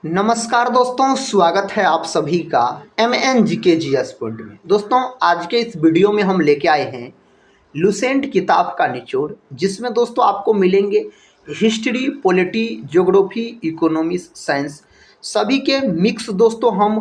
नमस्कार दोस्तों, स्वागत है आप सभी का MNGK पॉइंट में। दोस्तों, आज के इस वीडियो में हम लेके आए हैं लुसेंट किताब का निचोड़, जिसमें दोस्तों आपको मिलेंगे history, polity, geography, economics, science सभी के मिक्स। दोस्तों हम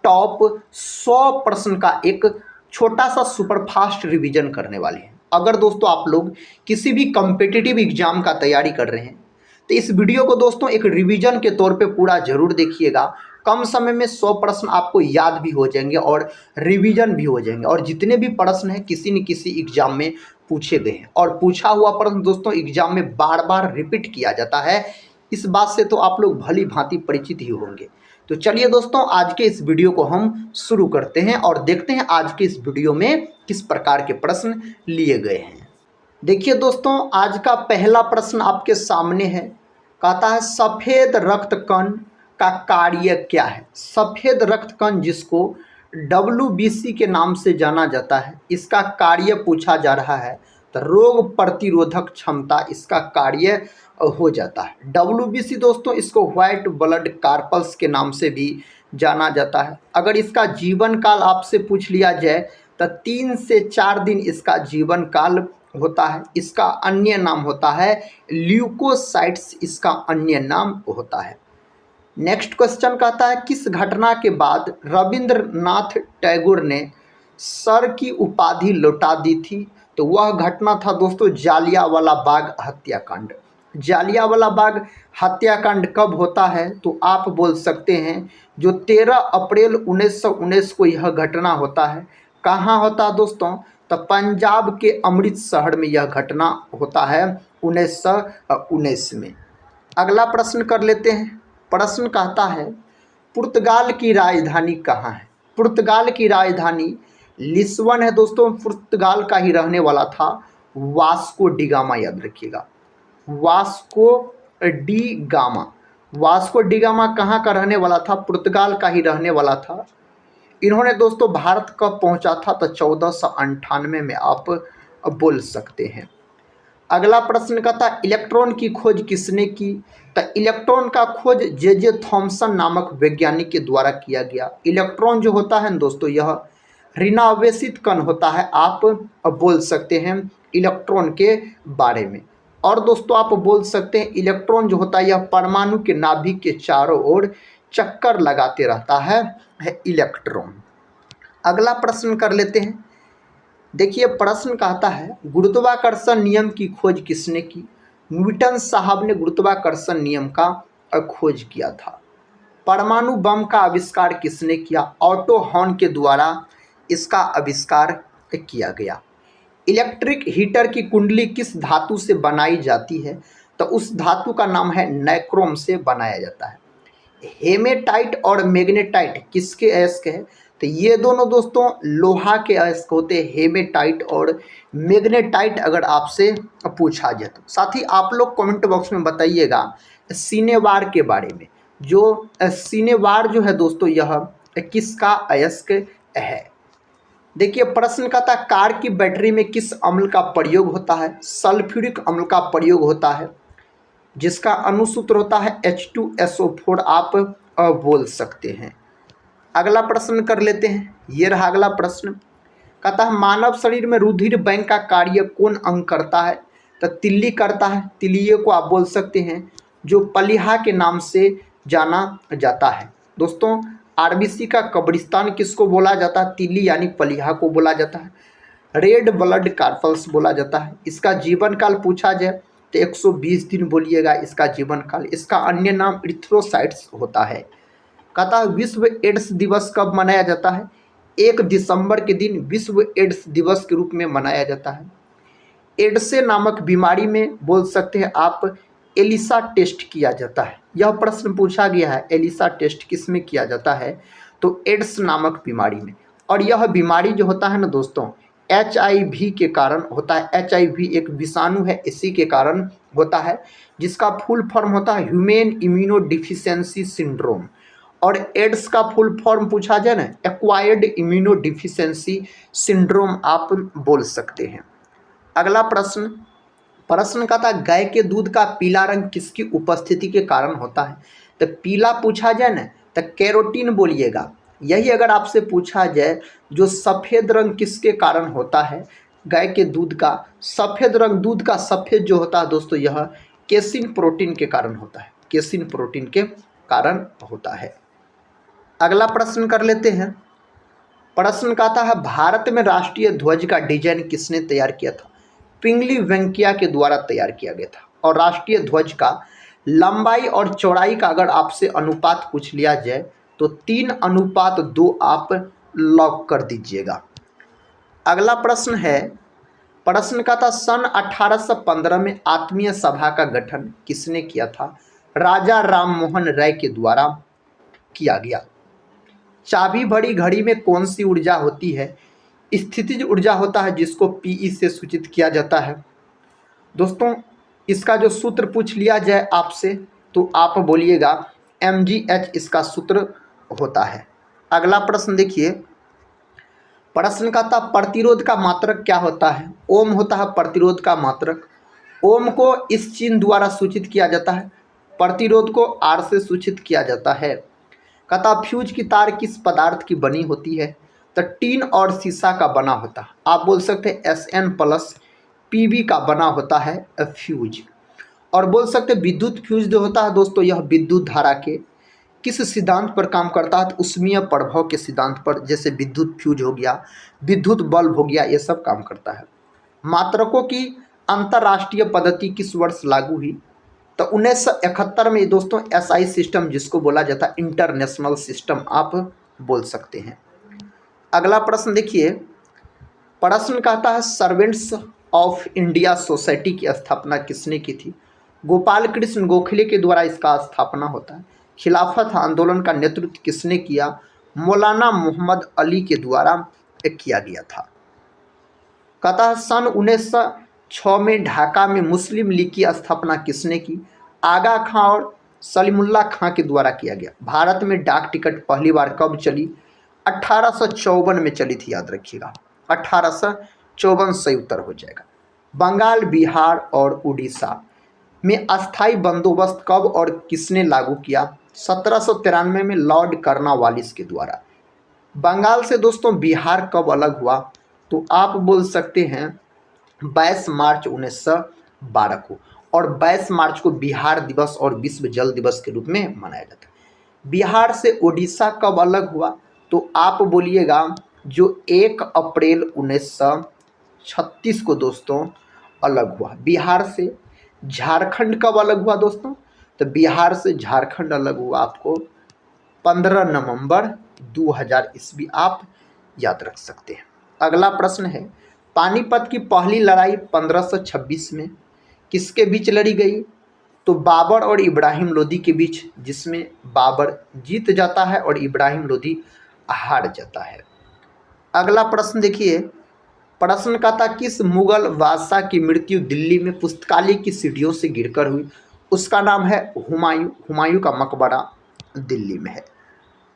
टॉप 100 प्रश्न का एक छोटा सा सुपर फास्ट रिवीजन करने वाले हैं। अगर दोस्तों आप लोग किसी भी कॉम्पिटिटिव एग्जाम का तैयारी कर रहे हैं तो इस वीडियो को दोस्तों एक रिवीजन के तौर पे पूरा जरूर देखिएगा। कम समय में 100 प्रश्न आपको याद भी हो जाएंगे और रिवीजन भी हो जाएंगे। और जितने भी प्रश्न हैं किसी न किसी एग्जाम में पूछे गए हैं, और पूछा हुआ प्रश्न दोस्तों एग्जाम में बार बार रिपीट किया जाता है। इस बात से तो आप लोग भली भांति परिचित ही होंगे। तो चलिए दोस्तों, आज के इस वीडियो को हम शुरू करते हैं और देखते हैं आज के इस वीडियो में किस प्रकार के प्रश्न लिए गए हैं। देखिए दोस्तों, आज का पहला प्रश्न आपके सामने है। कहता है सफ़ेद रक्त कण का कार्य क्या है। सफ़ेद रक्त कण, जिसको WBC के नाम से जाना जाता है, इसका कार्य पूछा जा रहा है। तो रोग प्रतिरोधक क्षमता इसका कार्य हो जाता है। WBC दोस्तों, इसको व्हाइट ब्लड कार्पल्स के नाम से भी जाना जाता है। अगर इसका जीवन काल आपसे पूछ लिया जाए तो 3 से 4 दिन इसका जीवन काल होता है। इसका अन्य नाम होता है ल्यूकोसाइट्स, इसका अन्य नाम होता है। नेक्स्ट क्वेश्चन कहता है किस घटना के बाद रविंद्रनाथ टैगोर ने सर की उपाधि लौटा दी थी। तो वह घटना था दोस्तों जालियांवाला बाग हत्याकांड। जालियांवाला बाग हत्याकांड कब होता है तो आप बोल सकते हैं जो 13 अप्रैल 1919 को यह घटना होता है। कहाँ होता है दोस्तों, तो पंजाब के अमृत शहर में यह घटना होता है 1919 में। अगला प्रश्न कर लेते हैं। प्रश्न कहता है पुर्तगाल की राजधानी कहाँ है। पुर्तगाल की राजधानी लिस्बन है दोस्तों। पुर्तगाल का ही रहने वाला था वास्को डी गामा, याद रखिएगा Vasco D gamma. Vasco D gamma कहाँ का रहने वाला था, पुर्तगाल का ही रहने वाला था। इन्होंने दोस्तों भारत कब पहुंचा था तो 1498 में आप बोल सकते हैं। अगला प्रश्न कहता है इलेक्ट्रॉन की खोज किसने की। तो इलेक्ट्रॉन का खोज जे थॉमसन नामक वैज्ञानिक के द्वारा किया गया। इलेक्ट्रॉन जो होता है दोस्तों यह ऋणावेशित कण होता है। आप बोल सकते हैं इलेक्ट्रॉन के बारे में। और दोस्तों आप बोल सकते हैं इलेक्ट्रॉन जो होता है यह परमाणु के नाभिक के चारों ओर चक्कर लगाते रहता है इलेक्ट्रॉन। अगला प्रश्न कर लेते हैं। देखिए प्रश्न कहता है गुरुत्वाकर्षण नियम की खोज किसने की। न्यूटन साहब ने गुरुत्वाकर्षण नियम का खोज किया था। परमाणु बम का आविष्कार किसने किया। ऑटो हॉर्न के द्वारा इसका आविष्कार किया गया। इलेक्ट्रिक हीटर की कुंडली किस धातु से बनाई जाती है तो उस धातु का नाम है नाइक्रोम से बनाया जाता है। हेमेटाइट और मैग्नेटाइट किसके अयस्क है तो ये दोनों दोस्तों लोहा के अयस्क होते हैं, हेमेटाइट और मैग्नेटाइट। अगर आपसे पूछा जाए तो साथ ही आप लोग कमेंट बॉक्स में बताइएगा सिनेवार के बारे में। जो सिनेवार जो है दोस्तों यह किसका अयस्क है। देखिए प्रश्न का था कार की बैटरी में किस अम्ल का प्रयोग होता है। सल्फ्यूरिक अम्ल का प्रयोग होता है, जिसका अनुसूत्र होता है H2SO4, आप बोल सकते हैं। अगला प्रश्न कर लेते हैं। ये रहा अगला प्रश्न। कहता है मानव शरीर में रुधिर बैंक का कार्य कौन अंग करता है तो तिल्ली करता है। तिल्लिए को आप बोल सकते हैं जो पलिहा के नाम से जाना जाता है। दोस्तों RBC का कब्रिस्तान किसको बोला जाता है, तिल्ली यानी पलिहा को बोला जाता है। रेड ब्लड कार्पल्स बोला जाता है। इसका जीवन काल पूछा जाए तो 120 दिन बोलिएगा इसका जीवन काल। इसका अन्य नाम इरिथ्रोसाइट्स होता है। कहता है विश्व एड्स दिवस कब मनाया जाता है। 1 दिसंबर के दिन विश्व एड्स दिवस के रूप में मनाया जाता है। एड्स नामक बीमारी में बोल सकते हैं आप एलिसा टेस्ट किया जाता है। यह प्रश्न पूछा गया है एलिसा टेस्ट किस में किया जाता है तो एड्स नामक बीमारी में। और यह बीमारी जो होता है ना दोस्तों HIV के कारण होता है। HIV एक विषाणु है, इसी के कारण होता है, जिसका फुल फॉर्म होता है ह्यूमन इम्यूनो डिफिशियंसी सिंड्रोम। और एड्स का फुल फॉर्म पूछा जाए ना एक्वायर्ड इम्यूनो डिफिशियंसी सिंड्रोम, आप बोल सकते हैं। अगला प्रश्न का था गाय के दूध का पीला रंग किसकी उपस्थिति के कारण होता है। तो पीला पूछा जाए ना तो कैरोटीन बोलिएगा। यही अगर आपसे पूछा जाए जो सफ़ेद रंग किसके कारण होता है, गाय के दूध का सफ़ेद रंग, दूध का सफ़ेद जो होता है दोस्तों, यह केसिन प्रोटीन के कारण होता है, केसिन प्रोटीन के कारण होता है। अगला प्रश्न कर लेते हैं। प्रश्न कहता है भारत में राष्ट्रीय ध्वज का डिजाइन किसने तैयार किया था? पिंगली वेंकैया के द्वारा तैयार किया गया था। और राष्ट्रीय ध्वज का लंबाई और चौड़ाई का अगर आपसे अनुपात पूछ लिया जाए तो 3:2 आप लॉक कर दीजिएगा। अगला प्रश्न है, प्रश्न का था सन 1815 में आत्मीय सभा का गठन किसने किया था? राजा राम मोहन राय के द्वारा किया गया। चाबी भरी घड़ी में कौन सी ऊर्जा होती है? स्थितिज ऊर्जा होता है, जिसको पीई से सूचित किया जाता है। दोस्तों इसका जो सूत्र पूछ लिया जाए आपसे तो आप बोलिएगा mgh इसका सूत्र होता है। अगला प्रश्न देखिए, प्रश्न का था प्रतिरोध का मात्रक क्या होता है? ओम होता है प्रतिरोध का मात्रक। ओम को इस चिन्ह द्वारा सूचित किया जाता है, प्रतिरोध को आर से सूचित किया जाता है। कहता फ्यूज की तार किस पदार्थ की बनी होती है? तो टीन और शीशा का बना होता है। आप बोल सकते हैं Sn+ Pb का बना होता है फ्यूज। और बोल सकते विद्युत फ्यूज जो होता है दोस्तों, यह विद्युत धारा के किस सिद्धांत पर काम करता है? तो उष्मीय प्रभाव के सिद्धांत पर, जैसे विद्युत फ्यूज हो गया, विद्युत बल्ब हो गया, ये सब काम करता है। मात्रकों की अंतर्राष्ट्रीय पद्धति किस वर्ष लागू हुई? तो 1971 में दोस्तों SI सिस्टम, जिसको बोला जाता है इंटरनेशनल सिस्टम, आप बोल सकते हैं। अगला प्रश्न देखिए, प्रश्न कहता है सर्वेंट्स ऑफ इंडिया सोसाइटी की स्थापना किसने की थी? गोपाल कृष्ण गोखले के द्वारा इसका स्थापना होता है। खिलाफत आंदोलन का नेतृत्व किसने किया? मौलाना मोहम्मद अली के द्वारा किया गया था। कहता है सन 1906 में ढाका में मुस्लिम लीग की स्थापना किसने की? आगा खां और सलीमुल्लाह खां के द्वारा किया गया। भारत में डाक टिकट पहली बार कब चली? 1854 में चली थी, याद रखिएगा 1854 सही उत्तर हो जाएगा। बंगाल, बिहार और उड़ीसा में अस्थाई बंदोबस्त कब और किसने लागू किया? 1793 में लॉर्ड कर्नवालिस के द्वारा। बंगाल से दोस्तों बिहार कब अलग हुआ? तो आप बोल सकते हैं 22 मार्च 1912 को। और 22 मार्च को बिहार दिवस और विश्व जल दिवस के रूप में मनाया जाता है। बिहार से उड़ीसा कब अलग हुआ? तो आप बोलिएगा जो 1 अप्रैल 1936 को दोस्तों अलग हुआ। बिहार से झारखंड कब अलग हुआ दोस्तों? तो बिहार से झारखंड अलग हुआ आपको 15 नवंबर 2000 ईस्वी, आप याद रख सकते हैं। अगला प्रश्न है, पानीपत की पहली लड़ाई 1526 में किसके बीच लड़ी गई? तो बाबर और इब्राहिम लोदी के बीच, जिसमें बाबर जीत जाता है और इब्राहिम लोदी हार जाता है। अगला प्रश्न देखिए, प्रश्न का था किस मुगल बादशाह की मृत्यु दिल्ली में पुस्तकालय की सीढ़ियों से गिरकर हुई? उसका नाम है हुमायूं। हुमायूं का मकबरा दिल्ली में है।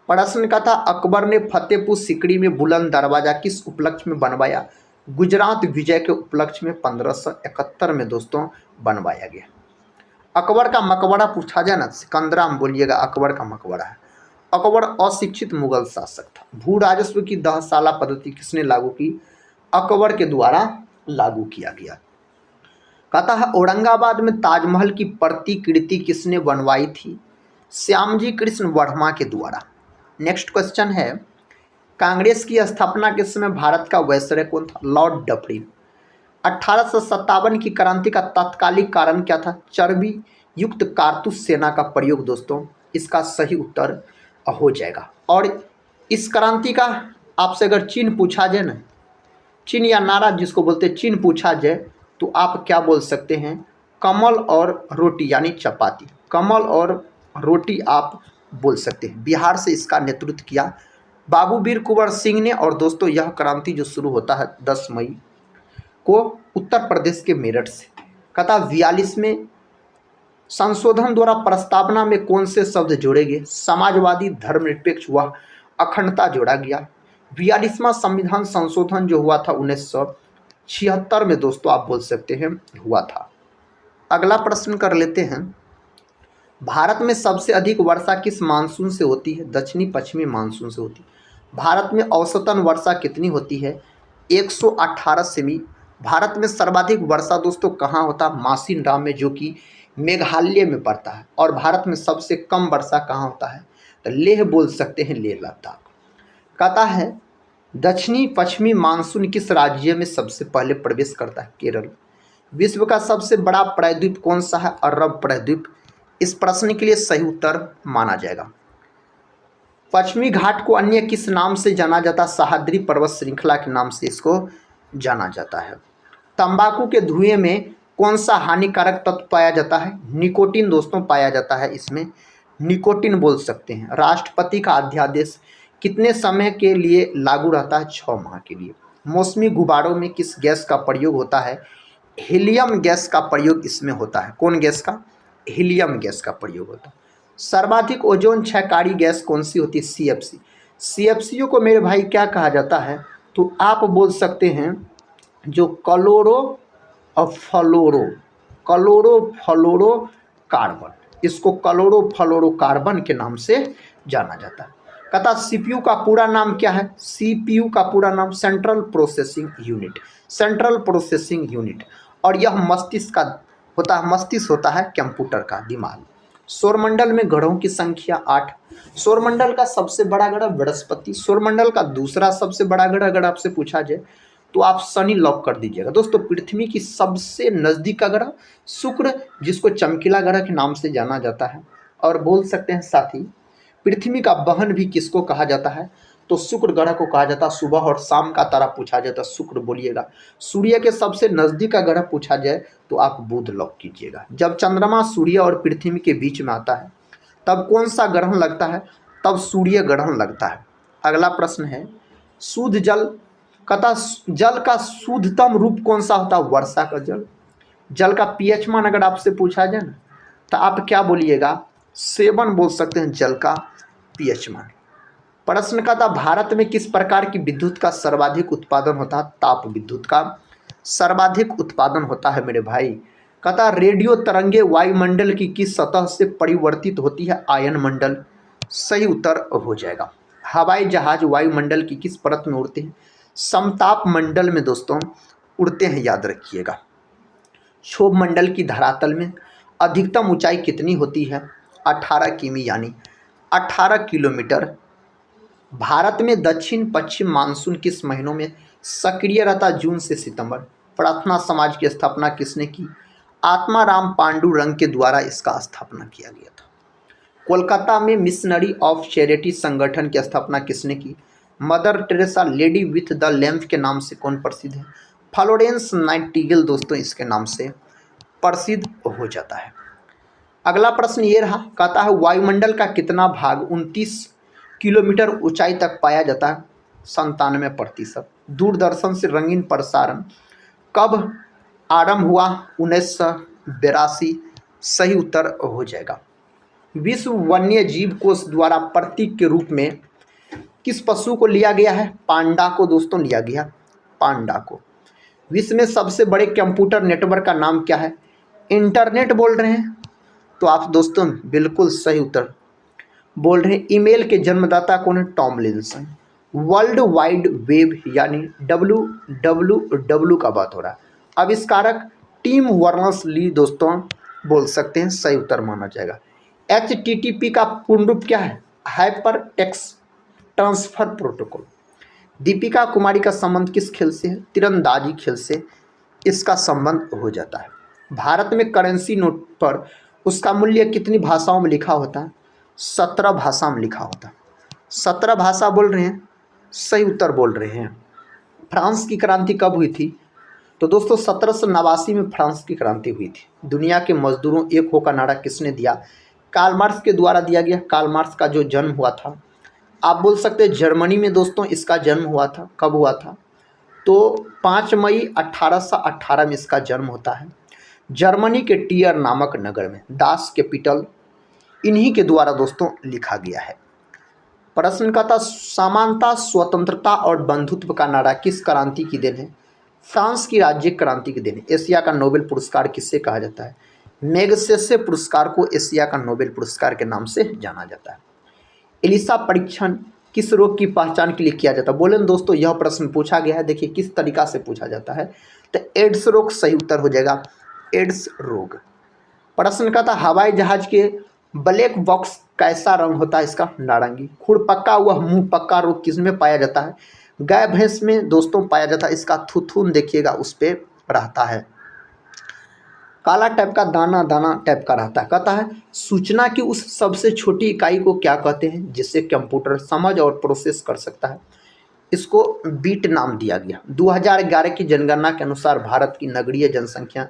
प्रश्न का था अकबर ने फतेहपुर सिकरी में बुलंद दरवाज़ा किस उपलक्ष्य में बनवाया? गुजरात विजय के उपलक्ष्य में 1571 में दोस्तों बनवाया गया। अकबर का मकबरा पूछा जाए ना, सिकंदराम बोलिएगा अकबर का मकबरा है। अकबर अशिक्षित मुगल शासक था। भू राजस्व की 10 साला पद्धति किसने लागू की? अकबर के द्वारा लागू किया गया। कहता है औरंगाबाद में ताजमहल की प्रतिकृति किसने बनवाई थी? श्यामजी कृष्ण वर्मा के द्वारा। नेक्स्ट क्वेश्चन है, कांग्रेस की स्थापना के समय भारत का वायसराय कौन था? Lord Dufferin. 1857 की क्रांति का तात्कालिक कारण क्या था? चर्बी युक्त कारतूस सेना का प्रयोग दोस्तों, इसका सही उत्तर हो जाएगा। और इस क्रांति का आपसे अगर चिन्ह पूछा जाए ना, चिन्ह या नारा जिसको बोलते हैं चिन्ह पूछा जाए, तो आप क्या बोल सकते हैं? कमल और रोटी यानी चपाती, कमल और रोटी आप बोल सकते हैं। बिहार से इसका नेतृत्व किया बाबू वीर कुंवर सिंह ने। और दोस्तों यह क्रांति जो शुरू होता है 10 मई को उत्तर प्रदेश के मेरठ से। कहता 42 में संशोधन द्वारा प्रस्तावना में कौन से शब्द जोड़े गए? समाजवादी, धर्मनिरपेक्ष व अखंडता जोड़ा गया। 42वां संविधान संशोधन जो हुआ था 1976 में दोस्तों, आप बोल सकते हैं हुआ था। अगला प्रश्न कर लेते हैं, भारत में सबसे अधिक वर्षा किस मानसून से होती है? दक्षिणी पश्चिमी मानसून से होती है। भारत में औसतन वर्षा कितनी होती है? 118 सेमी। भारत में सर्वाधिक वर्षा दोस्तों कहाँ होता है? मासिनराम में, जो कि मेघालय में पड़ता है। और भारत में सबसे कम वर्षा कहाँ होता है? तो लेह बोल सकते हैं, लेह लद्दाख। कहता है दक्षिणी पश्चिमी मानसून किस राज्य में सबसे पहले प्रवेश करता है? केरल। विश्व का सबसे बड़ा प्रायद्वीप कौन सा है? अरब प्रायद्वीप। इस प्रश्न के लिए सही उत्तर माना जाएगा। पश्चिमी घाट को अन्य किस नाम से जाना जाता है? सह्याद्री पर्वत श्रृंखला के नाम से इसको जाना जाता है। तंबाकू के धुएं में कौन सा हानिकारक तत्व पाया जाता है? निकोटीन दोस्तों पाया जाता है, इसमें निकोटीन बोल सकते हैं। राष्ट्रपति का अध्यादेश कितने समय के लिए लागू रहता है? 6 माह के लिए। मौसमी गुब्बारों में किस गैस का प्रयोग होता है? हीलियम गैस का प्रयोग इसमें होता है। कौन गैस का? हीलियम गैस का प्रयोग होता है। सर्वाधिक ओजोन क्षयकारी गैस कौन सी होती है? सीएफसी। सीएफसीओ को मेरे भाई क्या कहा जाता है? तो आप बोल सकते हैं जो क्लोरोफ्लोरो कार्बन, इसको क्लोरोफ्लोरोकार्बन के नाम से जाना जाता है। कहता सीपीयू का पूरा नाम क्या है? सीपीयू का पूरा नाम central processing unit, central processing unit. और यह मस्तिष्क का होता है, मस्तिष्क होता है कंप्यूटर का दिमाग। सौरमंडल में ग्रहों की संख्या 8। सौरमंडल का सबसे बड़ा ग्रह बृहस्पति। सौरमंडल का दूसरा सबसे बड़ा ग्रह अगर आपसे पूछा जाए तो आप शनि लॉक कर दीजिएगा। दोस्तों पृथ्वी की सबसे नज़दीक का ग्रह शुक्र, जिसको चमकीला ग्रह के नाम से जाना जाता है। और बोल सकते हैं साथ ही पृथ्वी का बहन भी किसको कहा जाता है? तो शुक्र ग्रह को कहा जाता है। सुबह और शाम का तारा पूछा जाता है, शुक्र बोलिएगा। सूर्य के सबसे नज़दीक का ग्रह पूछा जाए तो आप बुध लॉक कीजिएगा। जब चंद्रमा सूर्य और पृथ्वी के बीच में आता है तब कौन सा ग्रहण लगता है? तब सूर्य ग्रहण लगता है। अगला प्रश्न है शुद्ध जल। कहता जल का शुद्धतम रूप कौन सा होता है? वर्षा का जल। जल का पीएच मान अगर आपसे पूछा जाए ना तो आप क्या बोलिएगा? 7 बोल सकते हैं जल का पीएच मान। प्रश्न का था भारत में किस प्रकार की विद्युत का सर्वाधिक उत्पादन होता है? ताप विद्युत का सर्वाधिक उत्पादन होता है मेरे भाई। कहता रेडियो तरंगे वायुमंडल की किस सतह से परिवर्तित होती है? आयन मंडल। सही उत्तर हो जाएगा। हवाई जहाज वायुमंडल की किस परत में उड़ते हैं? समताप मंडल में दोस्तों उड़ते हैं, याद रखिएगा। क्षोभ मंडल की धरातल में अधिकतम ऊंचाई कितनी होती है? 18 किमी यानी 18 किलोमीटर। भारत में दक्षिण पश्चिम मानसून किस महीनों में सक्रिय रहता? जून से सितंबर। प्रार्थना समाज की स्थापना किसने की? आत्माराम पांडुरंग के द्वारा इसका स्थापना किया गया था। कोलकाता में मिशनरी ऑफ चैरिटी संगठन की स्थापना किसने की? Mother Teresa. Lady with the lamp के नाम से कौन प्रसिद्ध है? फ्लोरेंस नाइटिंगेल दोस्तों इसके नाम से प्रसिद्ध हो जाता है। अगला प्रश्न ये रहा, कहता है वायुमंडल का कितना भाग 29 किलोमीटर ऊंचाई तक पाया जाता है? 97%। दूरदर्शन से रंगीन प्रसारण कब आरंभ हुआ? 1982। सही उत्तर हो जाएगा। विश्व वन्य जीव कोष द्वारा प्रतीक के रूप में किस पशु को लिया गया है? पांडा को दोस्तों लिया गया, पांडा को। विश्व में सबसे बड़े कंप्यूटर नेटवर्क का नाम क्या है? इंटरनेट बोल रहे हैं तो आप दोस्तों बिल्कुल सही उत्तर बोल रहे हैं। ईमेल के जन्मदाता कौन है? टॉमलिंसन। वर्ल्ड वाइड वेब यानी WWW का बात हो रहा है। आविष्कारक टिम बर्नर्स-ली दोस्तों बोल सकते हैं, सही उत्तर माना जाएगा। HTTP का पूर्ण रूप क्या है? Hyper text transfer protocol. Deepika Kumari का संबंध किस खेल से है? तीरंदाजी खेल से इसका संबंध हो जाता है। भारत में करेंसी नोट पर उसका मूल्य कितनी भाषाओं में लिखा होता है? 17 भाषा में लिखा होता है। 17 भाषा बोल रहे हैं, सही उत्तर बोल रहे हैं। फ्रांस की क्रांति कब हुई थी? तो दोस्तों 1789 में फ्रांस की क्रांति हुई थी। दुनिया के मजदूरों एक हो का नारा किसने दिया? कार्ल मार्क्स के द्वारा दिया गया। कार्ल मार्क्स का जो जन्म हुआ था आप बोल सकते हैं जर्मनी में दोस्तों इसका जन्म हुआ था। कब हुआ था? तो 5 मई 1818 में इसका जन्म होता है। जर्मनी के टियर नामक नगर में दास कैपिटल इन्हीं के द्वारा दोस्तों लिखा गया है। प्रश्न का था समानता, स्वतंत्रता और बंधुत्व का नारा किस क्रांति की देन है? फ्रांस की राज्य क्रांति की देन है। एशिया का नोबेल पुरस्कार किससे कहा जाता है? मैग्सेसे पुरस्कार को एशिया का नोबेल पुरस्कार के नाम से जाना जाता है। एलिसा परीक्षण किस रोग की पहचान के लिए किया जाता है? बोले दोस्तों, यह प्रश्न पूछा गया है। देखिए किस तरीका से पूछा जाता है, तो एड्स रोग सही उत्तर हो जाएगा, एड्स रोग। प्रश्न का था हवाई जहाज के ब्लैक बॉक्स कैसा रंग होता है? इसका नारंगी। खुर पक्का हुआ मुंह पक्का रोग किसमें पाया जाता है? गाय भैंस में दोस्तों पाया जाता है। इसका थुथुन देखिएगा उस पर रहता है। काला टाइप का दाना दाना टाइप का रहता है। कहता है सूचना की उस सबसे छोटी इकाई को क्या कहते हैं जिससे कंप्यूटर समझ और प्रोसेस कर सकता है? इसको बीट नाम दिया गया। 2011 की जनगणना के अनुसार भारत की नगरीय जनसंख्या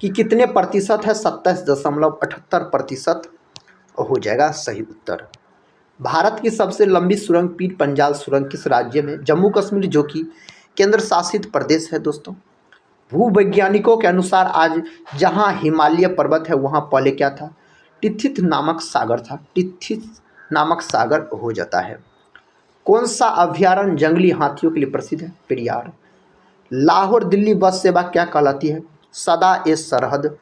की कितने प्रतिशत है? 27.78% हो जाएगा सही उत्तर। भारत की सबसे लंबी सुरंग पीर पंजाल सुरंग किस राज्य में? जम्मू कश्मीर, जो कि केंद्र शासित प्रदेश है दोस्तों। भूवैज्ञानिकों के अनुसार आज जहां हिमालय पर्वत है वहां पहले क्या था? टिथित नामक सागर था। टिथित नामक सागर हो जाता है। कौन सा अभ्यारण्य जंगली हाथियों के लिए प्रसिद्ध है? पेरियार। लाहौर दिल्ली बस सेवा क्या कहलाती है? सदा ए सरहद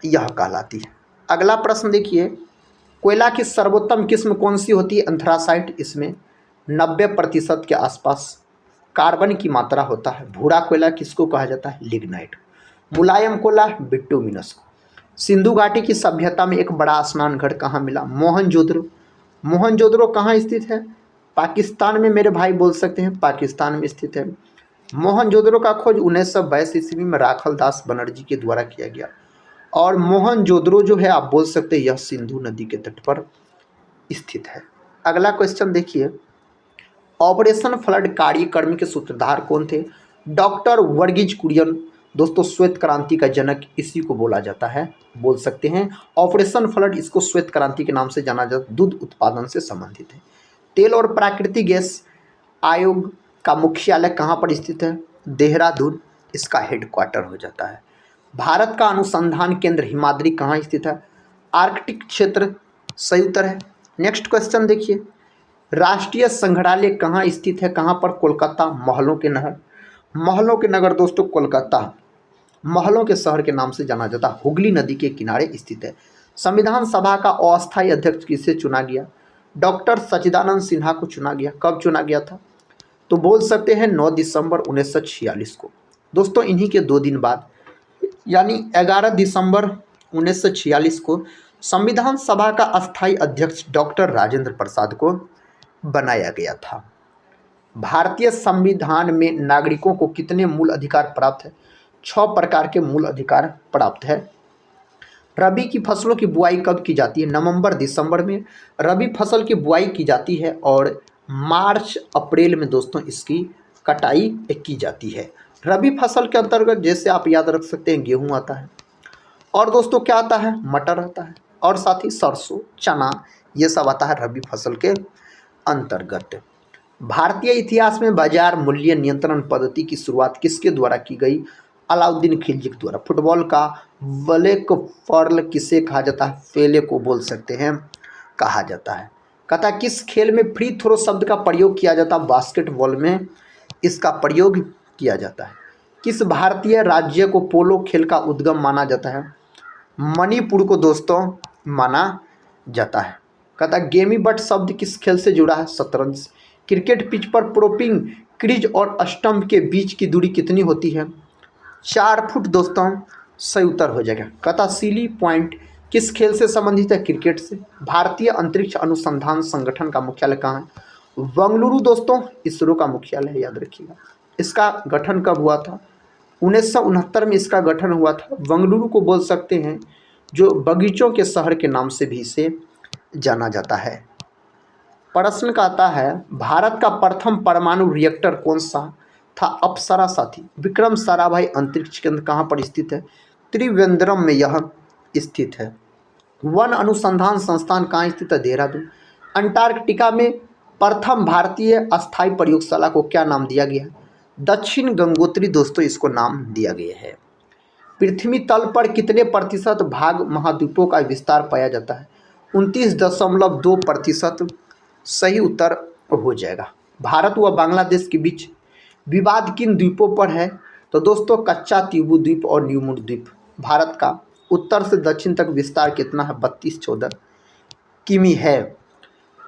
यह कहलाती है। अगला प्रश्न देखिए, कोयला की सर्वोत्तम किस्म कौन सी होती है? एंथ्रासाइट। इसमें 90% के आसपास कार्बन की मात्रा होता है। भूरा कोयला किसको कहा जाता है? लिग्नाइट। मुलायम कोयला बिटुमिनस। सिंधु घाटी की सभ्यता में एक बड़ा स्नान घाट कहाँ मिला? मोहनजोदड़ो। मोहनजोदड़ो कहाँ स्थित है? पाकिस्तान में मेरे भाई बोल सकते हैं, पाकिस्तान में स्थित है। मोहनजोदड़ो का खोज 1922 ईस्वी में राखल दास बनर्जी के द्वारा किया गया। और मोहनजोदड़ो जो है आप बोल सकते हैं यह सिंधु नदी के तट पर स्थित है। अगला क्वेश्चन देखिए, ऑपरेशन फ्लड कार्यक्रम के सूत्रधार कौन थे? डॉक्टर वर्गीज कुरियन। दोस्तों श्वेत क्रांति का जनक इसी को बोला जाता है, बोल सकते हैं। ऑपरेशन फ्लड इसको श्वेत क्रांति के नाम से जाना जाता है, दूध उत्पादन से संबंधित है। तेल और प्राकृतिक गैस आयोग का मुख्यालय कहाँ पर स्थित है? देहरादून इसका हेडक्वार्टर हो जाता है। भारत का अनुसंधान केंद्र हिमाद्री कहाँ स्थित है? आर्कटिक क्षेत्र सही उत्तर है। नेक्स्ट क्वेश्चन देखिए, राष्ट्रीय संग्रहालय कहाँ स्थित है? कहाँ पर? कोलकाता। महलों के नगर। महलों के नगर दोस्तों कोलकाता महलों के शहर के नाम से जाना जाता है, हुगली नदी के किनारे स्थित है। संविधान सभा का अस्थायी अध्यक्ष किसे चुना गया? डॉक्टर सच्चिदानंद सिन्हा को चुना गया। कब चुना गया था? तो बोल सकते हैं 9 दिसंबर 1946 को। दोस्तों इन्हीं के 2 दिन बाद यानी 11 दिसंबर 1946 को संविधान सभा का अस्थायी अध्यक्ष डॉक्टर राजेंद्र प्रसाद को बनाया गया था। भारतीय संविधान में नागरिकों को कितने मूल अधिकार प्राप्त है? 6 प्रकार के मूल अधिकार प्राप्त है। रबी की फसलों की बुआई कब की जाती है? नवंबर दिसंबर में रबी फसल की बुआई की जाती है और मार्च अप्रैल में दोस्तों इसकी कटाई की जाती है। रबी फसल के अंतर्गत जैसे आप याद रख सकते हैं गेहूं आता है, और दोस्तों क्या आता है? मटर आता है, और साथ ही सरसों, चना, ये सब आता है रबी फसल के अंतर्गत। भारतीय इतिहास में बाजार मूल्य नियंत्रण पद्धति की शुरुआत किसके द्वारा की गई? अलाउद्दीन खिलजी के द्वारा। फुटबॉल का ब्लैक पर्ल किसे कहा जाता है? पेले को बोल सकते हैं कहा जाता है। कहता है किस खेल में फ्री थ्रो शब्द का प्रयोग किया जाता है? बास्केटबॉल में इसका प्रयोग किया जाता है। किस भारतीय राज्य को पोलो खेल का उद्गम माना जाता है? मणिपुर को दोस्तों माना जाता है। कहता है गेमी बट शब्द किस खेल से जुड़ा है? शतरंज। क्रिकेट पिच पर प्रोपिंग क्रीज और स्टंप के बीच की दूरी कितनी होती है? 4 फुट दोस्तों सही उत्तर हो जाएगा। कहता सीली पॉइंट किस खेल से संबंधित है? क्रिकेट से। भारतीय अंतरिक्ष अनुसंधान संगठन का मुख्यालय कहाँ है? बेंगलुरु दोस्तों इसरो का मुख्यालय है, याद रखिएगा। इसका गठन कब हुआ था? 1969 में इसका गठन हुआ था। बेंगलुरु को बोल सकते हैं जो बगीचों के शहर के नाम से भी इसे जाना जाता है। प्रश्न का आता है भारत का प्रथम परमाणु रिएक्टर कौन सा था? अप्सरा साथी। विक्रम साराभाई अंतरिक्ष केंद्र कहाँ पर स्थित है? त्रिवेंद्रम में यह स्थित है। वन अनुसंधान संस्थान कहाँ स्थित है? देहरादून। अंटार्कटिका में प्रथम भारतीय अस्थायी प्रयोगशाला को क्या नाम दिया गया है? दक्षिण गंगोत्री दोस्तों इसको नाम दिया गया है। पृथ्वी तल पर कितने प्रतिशत भाग महाद्वीपों का विस्तार पाया जाता है? 29.2% सही उत्तर हो जाएगा। भारत व बांग्लादेश के बीच विवाद किन द्वीपों पर है? तो दोस्तों कच्चा तीबू द्वीप और न्यूमुर द्वीप भारत का उत्तर से दक्षिण तक विस्तार कितना है? 3214 किमी है।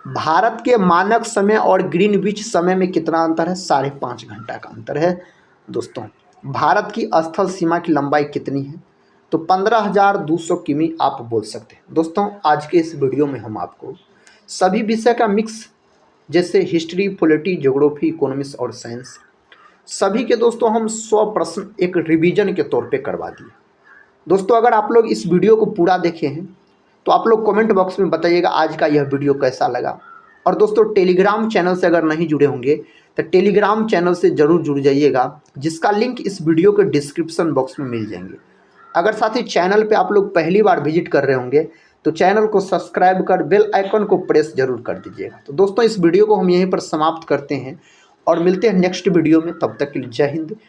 भारत के मानक समय और ग्रीनविच समय में कितना अंतर है? 5.5 घंटा का अंतर है। दोस्तों भारत की स्थल सीमा की लंबाई कितनी है? तो 15,200 किमी आप बोल सकते हैं। दोस्तों आज के इस वीडियो में हम आपको सभी विषय का मिक्स, जैसे हिस्ट्री, पॉलिटी, ज्योग्राफी, इकोनॉमिक्स और साइंस, सभी के दोस्तों हम 100 प्रश्न एक रिवीजन के तौर पे करवा दिए। दोस्तों अगर आप लोग इस वीडियो को पूरा देखे हैं तो आप लोग कमेंट बॉक्स में बताइएगा आज का यह वीडियो कैसा लगा। और दोस्तों टेलीग्राम चैनल से अगर नहीं जुड़े होंगे तो टेलीग्राम चैनल से ज़रूर जुड़ जाइएगा, जिसका लिंक इस वीडियो के डिस्क्रिप्शन बॉक्स में मिल जाएंगे। अगर साथ ही चैनल पे आप लोग पहली बार विजिट कर रहे होंगे तो चैनल को सब्सक्राइब कर बेल आइकन को प्रेस जरूर कर दीजिएगा। तो दोस्तों इस वीडियो को हम यहीं पर समाप्त करते हैं और मिलते हैं नेक्स्ट वीडियो में। तब तक के लिए जय हिंद,